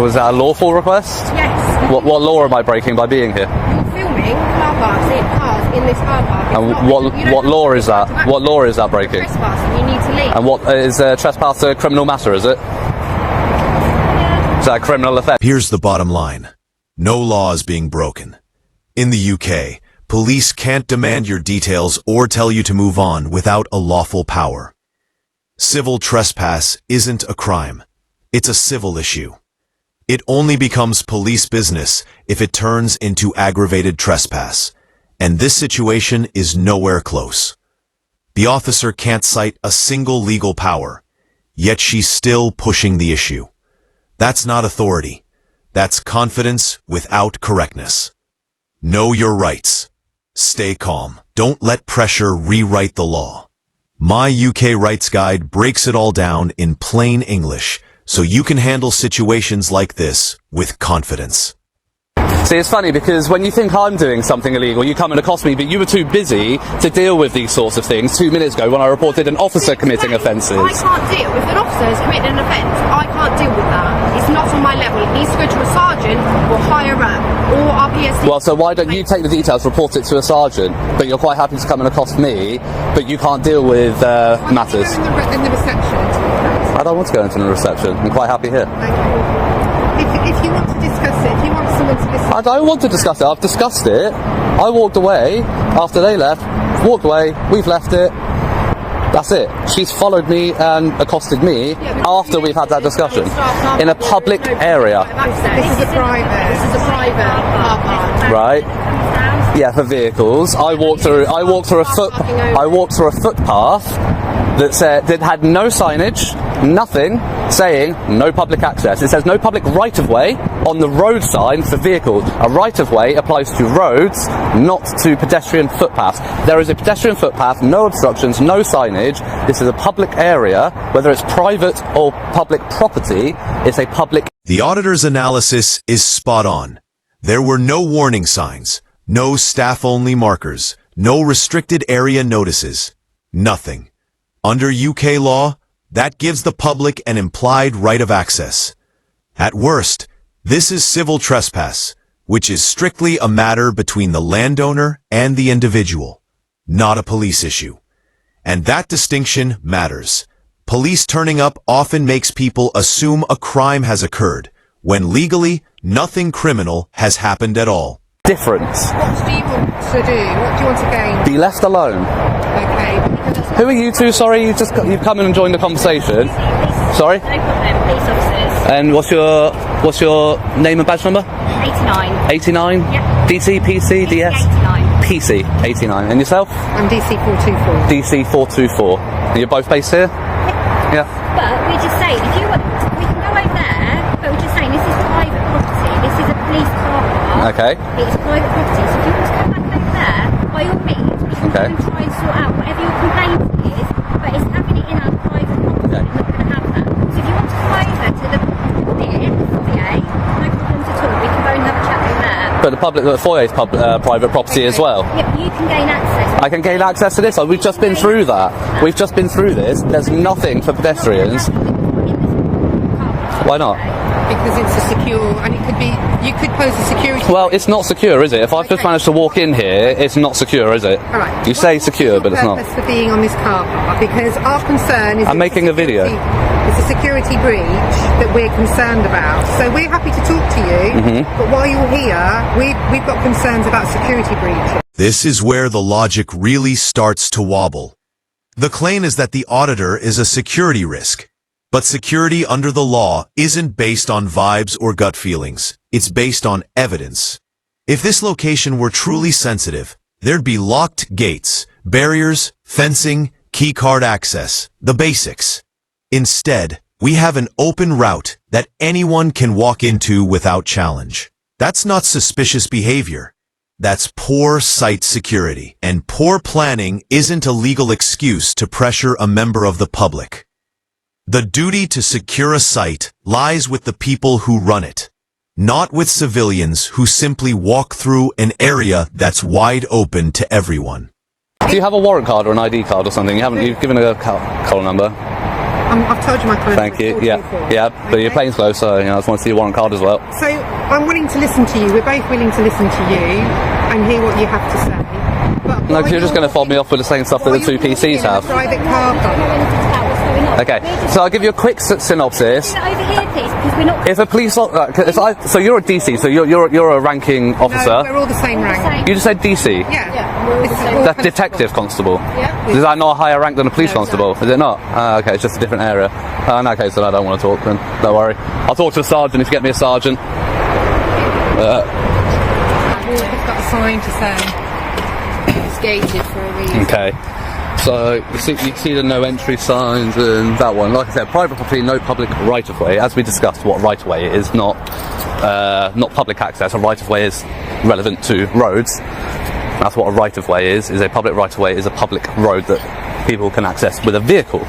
Was that a lawful request? Yes. What law am I breaking by being here? You're filming car parks in this car park. And what law is that? What law is that breaking? Trespassing, you need to leave. And what is trespass a criminal matter, is it? Is that a criminal offence? Here's the bottom line. No law is being broken. In the UK, police can't demand your details or tell you to move on without a lawful power. Civil trespass isn't a crime. It's a civil issue. It only becomes police business if it turns into aggravated trespass. And this situation is nowhere close. The officer can't cite a single legal power, yet she's still pushing the issue. That's not authority. That's confidence without correctness. Know your rights. Stay calm. Don't let pressure rewrite the law. My UK Rights Guide breaks it all down in plain English, so you can handle situations like this with confidence. See, it's funny because when you think I'm doing something illegal, you come and accost me, but you were too busy to deal with these sorts of things 2 minutes ago when I reported an officer committing offences. I can't deal with an officer who's committed an offence. I can't deal with that. It's not on my level. It needs to go to a sergeant or higher up or RPSD. Well, so why don't you take the details, report it to a sergeant, but you're quite happy to come and accost me, but you can't deal with matters? In the reception. I don't want to go into the reception. I'm quite happy here. Okay. If you want to discuss it, if you want someone to listen... I don't want to discuss it. I've discussed it. I walked away after they left. Walked away. We've left it. That's it. She's followed me and accosted me after we've had that discussion in a public area. This is a private car park. Right. Yeah, for vehicles. I walked through a footpath that had no signage, nothing saying no public access. It says no public right-of-way on the road sign for vehicles. A right-of-way applies to roads, not to pedestrian footpaths. There is a pedestrian footpath, no obstructions, no signage. This is a public area. Whether it's private or public property, it's a public... The auditor's analysis is spot on. There were no warning signs, no staff-only markers, no restricted area notices. Nothing. Under UK law, that gives the public an implied right of access. At worst, this is civil trespass, which is strictly a matter between the landowner and the individual, not a police issue. And that distinction matters. Police turning up often makes people assume a crime has occurred, when legally, nothing criminal has happened at all. Different. What do you want to do? What do you want to gain? Be left alone. Okay. Who are you two? Sorry, you've come in and joined the conversation. Sorry? No problem, police officers. And what's your name and badge number? 89. 89? Yeah. DC, PC, DS? 89. PC, 89. And yourself? I'm DC 424. DC 424. And you're both based here? Yeah. But we're just saying, if you want, we can go over there, but we're just saying this is private property. This is a police car park. Okay. It's private property. So if you want to come back over there, by all means, we can Okay. go and try and sort out whatever your complaint is, but it's having it in our private property. Okay. We're not going to have that. So if you want to come over to the foyer, no problems at all. We can go and have a chat over there. But the foyer is private property as well. Yeah, but you can gain access. I can gain access to this. We've just been through that. We've just been through this. There's nothing for pedestrians. Why not? Because it's a secure, and it could be, you could pose a security... Well, it's not secure, is it? If I've just managed to walk in here, it's not secure, is it? All right. You say secure, but it's not. What's your purpose for being on this car park? Because our concern is... I'm making a video. It's a security breach that we're concerned about. So we're happy to talk to you, but while you're here, we've got concerns about security breach. This is where the logic really starts to wobble. The claim is that the auditor is a security risk. But security under the law isn't based on vibes or gut feelings. It's based on evidence. If this location were truly sensitive, there'd be locked gates, barriers, fencing, keycard access, the basics. Instead, we have an open route that anyone can walk into without challenge. That's not suspicious behavior. That's poor site security. And poor planning isn't a legal excuse to pressure a member of the public. The duty to secure a site lies with the people who run it, not with civilians who simply walk through an area that's wide open to everyone. Do you have a warrant card or an ID card or something? You've given a call number. I've told you my colours. Thank you. Yeah, yeah. But your plane's closed, so I just want to see your warrant card as well. So I'm willing to listen to you. We're both willing to listen to you and hear what you have to say. But No, because you're just going to fob me off with the same stuff that the two PCs have. Private car park. Okay, so I'll give you a quick synopsis. Over here, please, because we're not. If a police, so you're a DC, so you're a ranking officer. No, we're all the same rank. You just said DC. Yeah. That's detective constable. Yeah. Is that not a higher rank than a police No, constable? Is it not? Okay, it's just a different area. In that case, then I don't want to talk. Then don't worry. I'll talk to a sergeant if you get me a sergeant. We've got a sign to say it's gated for a reason. Okay. So you see the no entry signs and that one. Like I said, private property, no public right of way. As we discussed, what right of way is not public access. A right of way is relevant to roads. That's what a right of way is. Is a public right of way is a public road that people can access with a vehicle.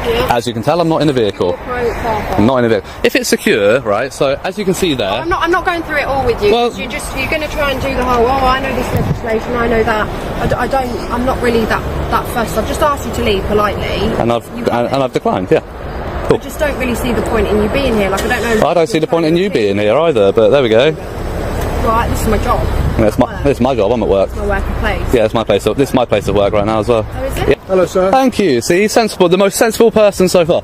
Yeah. As you can tell, I'm not in a vehicle. I'm not in a vehicle. If it's secure, right? So as you can see there. I'm not going through it all with you. Well, you're going to try and do the whole. Oh, I know this legislation. I know that. I'm not really that fussed. I've just asked you to leave politely. And I've declined. Yeah. Cool. I just don't really see the point in you being here. Like I don't know. I don't see the point in you being here either. But there we go. Right, this is my job. It's my job. I'm at work. It's my working place. Yeah, it's my place. This is my place of work right now as well. Oh, is it? Yeah. Hello, sir. Thank you. See, sensible. The most sensible person so far.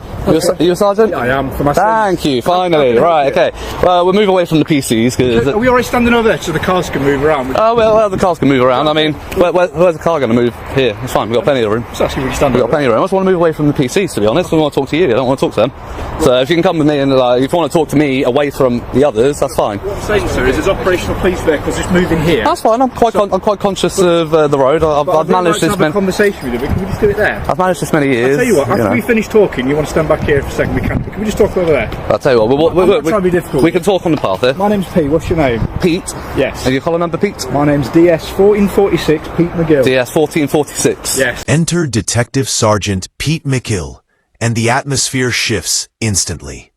You a sergeant? Yeah, I am. For my Thank you. Finally. Right. Okay. Well, we'll move away from the PCs because. Are we already standing over there so the cars can move around? Oh well, the cars can move around. I mean, where's the car going to move? Here. It's fine. We've got plenty of room. It's actually really standing. We've got plenty of room. I just want to move away from the PCs, to be honest. I want to talk to you. I don't want to talk to them. So if you can come with me and if you want to talk to me away from the others, that's fine. What I'm saying, sir, is there's operational police vehicles just moving here. That's fine. I'm quite conscious of the road. I've managed this many. Have a conversation with you, but can we just do it there? I've managed this many years. I'll tell you what. After we finish talking, you want to stand back here for a second? We can. Can we just talk over there? I'll tell you what. I'm not trying to be difficult. We can talk on the path here. My name's Pete. What's your name? Pete. Yes. And your collar number, Pete? My name's DS 1446. Pete McGill. DS 1446. Yes. Enter Detective Sergeant Pete McGill, and the atmosphere shifts instantly.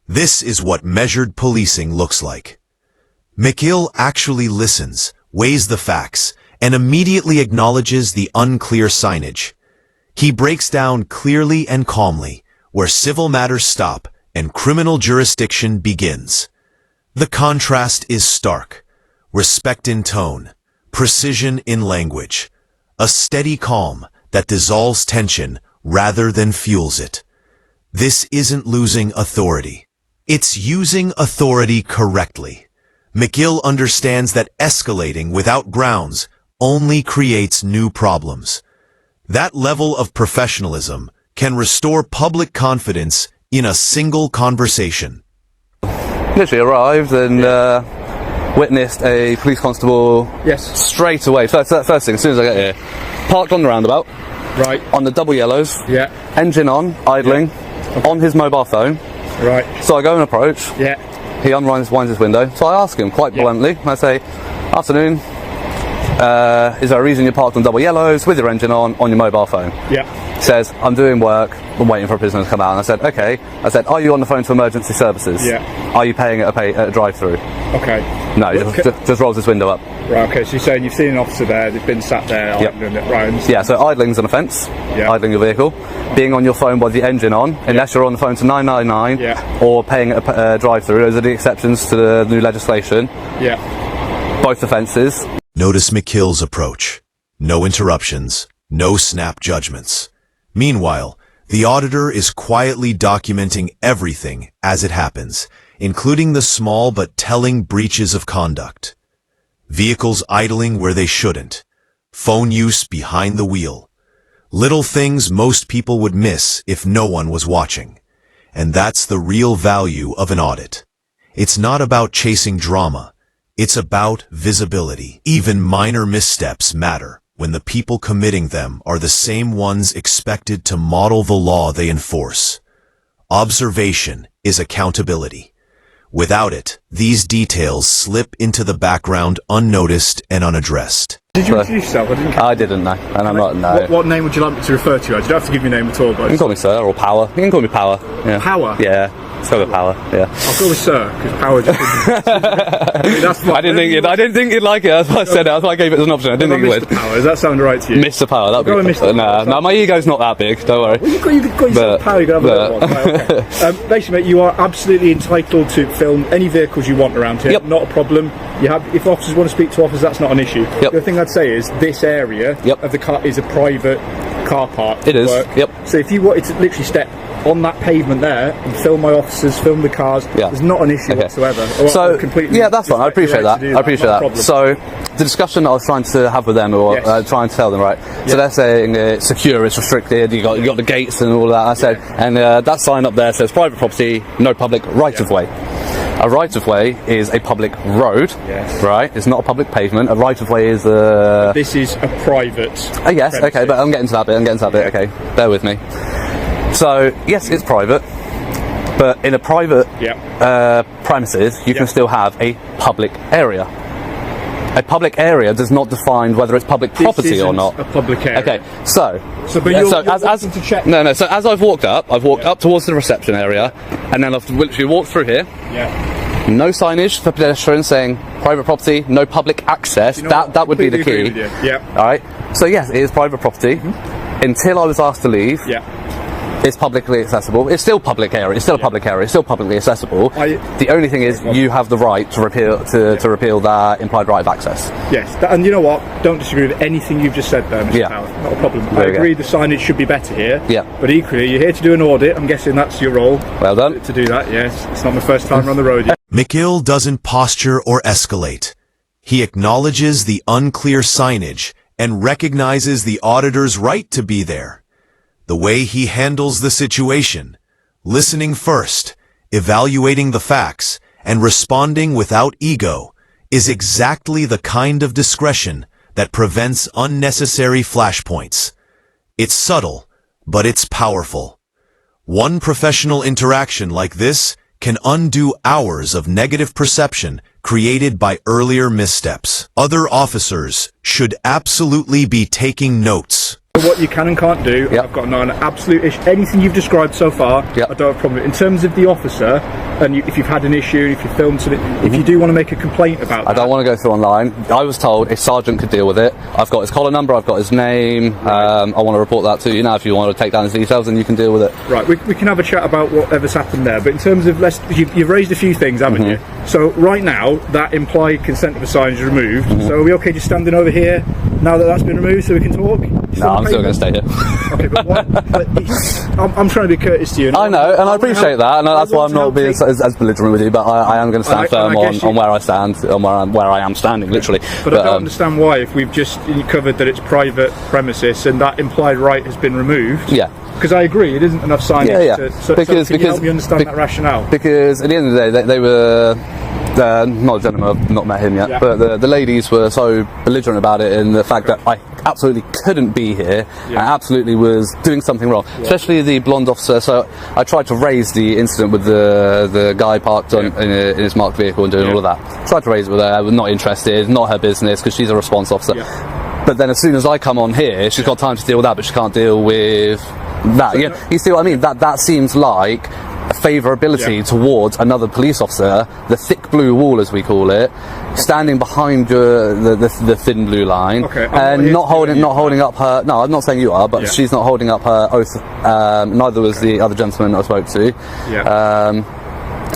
This is what measured policing looks like. McGill actually listens, weighs the facts, and immediately acknowledges the unclear signage. He breaks down clearly and calmly where civil matters stop and criminal jurisdiction begins. The contrast is stark. Respect in tone, precision in language, a steady calm that dissolves tension rather than fuels it. This isn't losing authority. It's using authority correctly. McGill understands that escalating without grounds only creates new problems. That level of professionalism can restore public confidence in a single conversation. Literally arrived and witnessed a police constable. Yes. Straight away. First thing, as soon as I get here, parked on the roundabout. Right. On the double yellows. Yeah. Engine on, idling, on his mobile phone. Right. So I go and approach. Yeah. He winds his window. So I ask him quite bluntly. I say, "Afternoon. Is there a reason you're parked on double yellows with your engine on your mobile phone?" Yeah. He says, "I'm doing work. I'm waiting for a prisoner to come out." And I said, "Okay." I said, "Are you on the phone to emergency services?" Yeah. "Are you paying at a drive-through?" Okay. No, he just rolls his window up. Right, okay, so you're saying you've seen an officer there, they've been sat there, Yep. idling it, right? Yeah, so idling's an offence, Yeah. idling your vehicle. Being on your phone with the engine on, unless you're on the phone to 999, Yeah. or paying at a drive-through, those are the exceptions to the new legislation. Yeah. Both offences. Notice McGill's approach. No interruptions, no snap judgments. Meanwhile, the auditor is quietly documenting everything as it happens, including the small but telling breaches of conduct. Vehicles idling where they shouldn't. Phone use behind the wheel. Little things most people would miss if no one was watching. And that's the real value of an audit. It's not about chasing drama. It's about visibility. Even minor missteps matter when the people committing them are the same ones expected to model the law they enforce. Observation is accountability. Without it, these details slip into the background unnoticed and unaddressed. Did you introduce yourself? I didn't know, and I'm not, no. What name would you like me to refer to you as? You don't have to give your name at all, but... You can call me Sir or Power. You can call me Power. Yeah. Power? Yeah. Let's go with power. Yeah. I'll go with sir, because power just that's I didn't think you'd like it. That's why I said it. That's why I gave it as an option. I didn't think you would. Mr. Power, does that sound right to you? Mr. Power, that'd Go with be Mr. Nah, Power. my ego's not that big. Don't worry. Well, you've got yourself power, you can have a little one. Right, okay. Basically, mate, you are absolutely entitled to film any vehicles you want around here. Yep. Not a problem. You have, if officers want to speak to officers, that's not an issue. Yep. The other thing I'd say is this area Yep. of the car is a private car park. It is. Work. Yep. So if you wanted to literally step on that pavement there and film my officers, film the cars, Yeah. there's not an issue Okay. whatsoever. Or So completely yeah, that's fine. I respect your appreciate right that. to do I appreciate not a that. problem. So the discussion I was trying to have with them, or Yes. trying to tell them, right? So they're saying it's secure, it's restricted. You got the gates and all that. I said, and that sign up there says private property, no public right of way. A right of way is a public road, Yes. right? It's not a public pavement. A right of way is This is a private. yes, okay, premises. but I'm getting to that bit. Okay, bear with me. So yes, it's private, but in a private premises, you can still have a public area. A public area does not define whether it's public property This or isn't not. a public area. Okay, so but you're wanting to check. No. So as I've walked up towards the reception area, and then I've literally walked through here. Yeah. No signage for pedestrians saying private property, no public access. You know what? That would be the Completely key. agree with you. Yeah. All right. So yes, it is private property. Until I was asked to leave, Yeah. it's publicly accessible. It's still public area. It's still a public area. It's still publicly accessible. The only thing is, you have the right to repeal repeal that implied right of access. Yes, and you know what? Don't disagree with anything you've just said there, Mr. Yeah. Power. Not a problem. I There you go. agree the signage should be better here. Yeah. But equally, you're here to do an audit. I'm guessing that's your role. Well done. To do that, yes. It's not my first time on the road. Mikhail doesn't posture or escalate. He acknowledges the unclear signage and recognizes the auditor's right to be there. The way he handles the situation, listening first, evaluating the facts, and responding without ego, is exactly the kind of discretion that prevents unnecessary flashpoints. It's subtle, but it's powerful. One professional interaction like this can undo hours of negative perception created by earlier missteps. Other officers should absolutely be taking notes. What you can and can't do, Yep. I've got an absolute issue. Anything you've described so far, Yep. I don't have a problem with. In terms of the officer, and if you've had an issue, if you filmed something, if you do want to make a complaint about that, I don't want to go through online. I was told a sergeant could deal with it. I've got his collar number, I've got his name. I want to report that to you now. If you want to take down his details, then you can deal with it. Right, we can have a chat about whatever's happened there. But in terms of, you've raised a few things, haven't you? So right now, that implied consent of a sign is removed. So are we okay just standing over here now that that's been removed so we can talk? No, I'm still going to stay here. Okay, but I'm trying to be courteous to you. I know, and I appreciate that, and that's why I'm not being as belligerent with you. But I am going to stand firm on where I stand, on where I am standing, literally. But I don't understand why, if we've just covered that it's private premises and that implied right has been removed. Yeah. Because I agree, it isn't enough signage. Yeah. Can you help me understand that rationale? Because at the end of the day, they were. Not a gentleman, I've not met him yet, but the ladies were so belligerent about it, and the fact that I absolutely couldn't be here, and absolutely was doing something wrong, especially the blonde officer. So I tried to raise the incident with the guy parked in his marked vehicle and doing all of that. Tried to raise it with her, I was not interested, not her business, because she's a response officer. But then as soon as I come on here, she's got time to deal with that, but she can't deal with that. So you see what I mean? That seems like a favourability towards another police officer, the thick blue wall as we call it, standing behind the thin blue line, and not holding up her. No, I'm not saying you are, but she's not holding up her oath. Neither was the other gentleman I spoke to.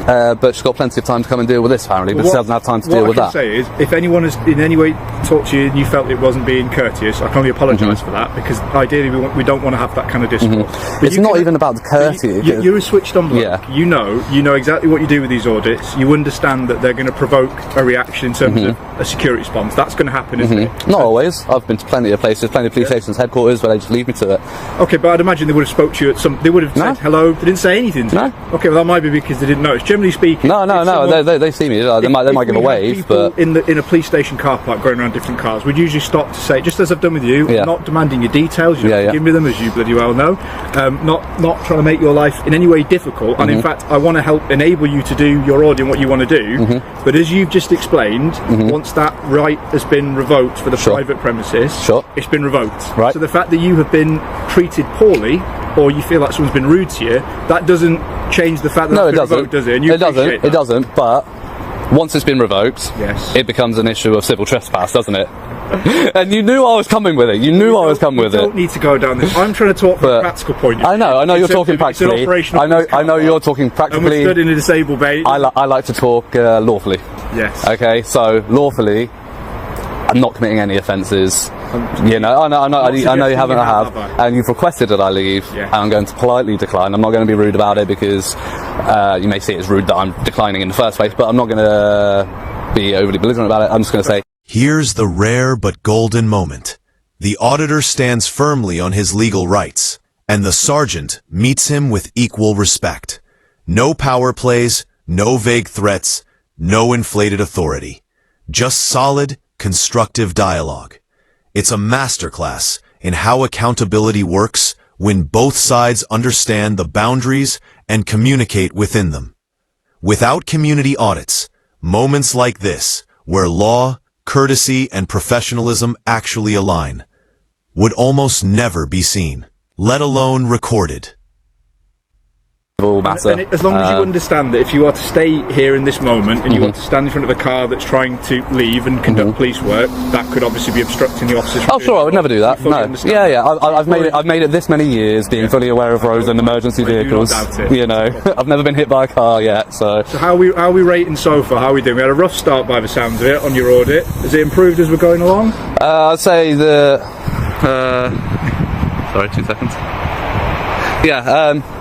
But she's got plenty of time to come and deal with this, apparently, but she doesn't have time to deal with that. What I can say is, if anyone has in any way talked to you and you felt it wasn't being courteous, I can only apologise for that, because ideally we don't want to have that kind of discourse. It's not even about the courtesy. You're a switched on bloke. You know exactly what you do with these audits. You understand that they're going to provoke a reaction in terms of a security response. That's going to happen, isn't it? Not always. I've been to plenty of places, plenty of police stations, headquarters, where they just leave me to it. Okay, but I'd imagine they would have spoke to you at some. They would have said hello. They didn't say anything to you. Okay, well that might be because they didn't notice. Generally speaking, no. They see me. They might give a wave, but in a police station car park going around different cars, we'd usually stop to say, just as I've done with you, I'm not demanding your details. You give me them, as you bloody well know. Not trying to make your life in any way difficult. And in fact, I want to help enable you to do your audit and what you want to do. But as you've just explained, once that right has been revoked for the private premises, it's been revoked. Right. So the fact that you have been treated poorly or you feel like someone's been rude to you, that doesn't change the fact that it's been revoked, does it? And you appreciate that. It doesn't, but once it's been revoked, yes, it becomes an issue of civil trespass, doesn't it? And you knew I was coming with it. You knew I was coming with it. You don't need to go down this. I'm trying to talk from a practical point of view. I know you're talking practically. I know you're talking practically. And we're stood in a disabled bay. I like to talk lawfully. Yes. Okay, so lawfully, I'm not committing any offences. You know, I know you haven't. I have, and you've requested that I leave, and I'm going to politely decline. I'm not going to be rude about it because you may see it as rude that I'm declining in the first place, but I'm not going to be overly belligerent about it. I'm just going to say, here's the rare but golden moment. The auditor stands firmly on his legal rights, and the sergeant meets him with equal respect. No power plays, no vague threats, no inflated authority. Just solid, constructive dialogue. It's a masterclass in how accountability works when both sides understand the boundaries and communicate within them. Without community audits, moments like this, where law, courtesy, and professionalism actually align, would almost never be seen, let alone recorded. Matter. And as long as you understand that if you are to stay here in this moment and you are to stand in front of a car that's trying to leave and conduct police work, that could obviously be obstructing the officers. Oh, sure, I would never do that. No. Yeah. I've made it this many years, being fully aware of roads and emergency vehicles. You know, I've never been hit by a car yet. So how are we rating so far? How are we doing? We had a rough start by the sounds of it on your audit. Has it improved as we're going along? I'd say the. Sorry, 2 seconds. Yeah.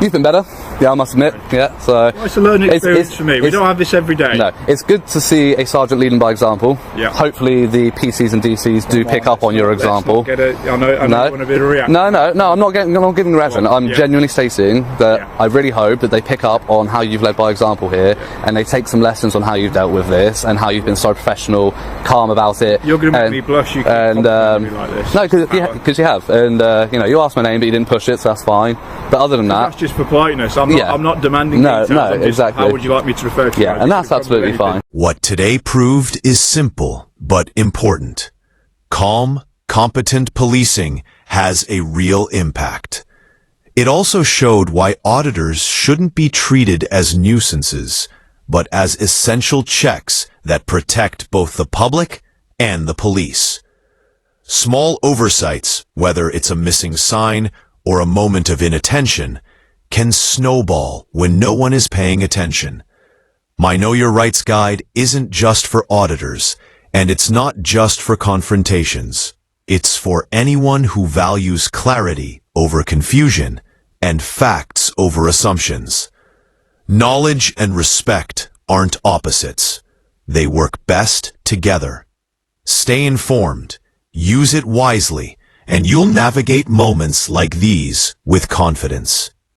You've been better. Yeah, I must admit. Yeah, so well, it's a learning experience for me. We don't have this every day. No, it's good to see a sergeant leading by example. Yeah. Hopefully, the PCs and DCs do pick up on your example. I know you want a bit of reaction. No, I'm not giving a reaction. I'm genuinely stating that I really hope that they pick up on how you've led by example here, and they take some lessons on how you've dealt with this and how you've been so professional, calm about it. You're going to make me blush. You can me like this. No, because you have, and you asked my name, but you didn't push it, so that's fine. But other than that, that's just for politeness. I'm not demanding details. No, exactly. How would you like me to refer to you? Yeah, and that's absolutely fine. What today proved is simple, but important. Calm, competent policing has a real impact. It also showed why auditors shouldn't be treated as nuisances, but as essential checks that protect both the public and the police. Small oversights, whether it's a missing sign or a moment of inattention, can snowball when no one is paying attention. My Know Your Rights guide isn't just for auditors, and it's not just for confrontations. It's for anyone who values clarity over confusion and facts over assumptions. Knowledge and respect aren't opposites. They work best together. Stay informed, use it wisely, and you'll navigate moments like these with confidence.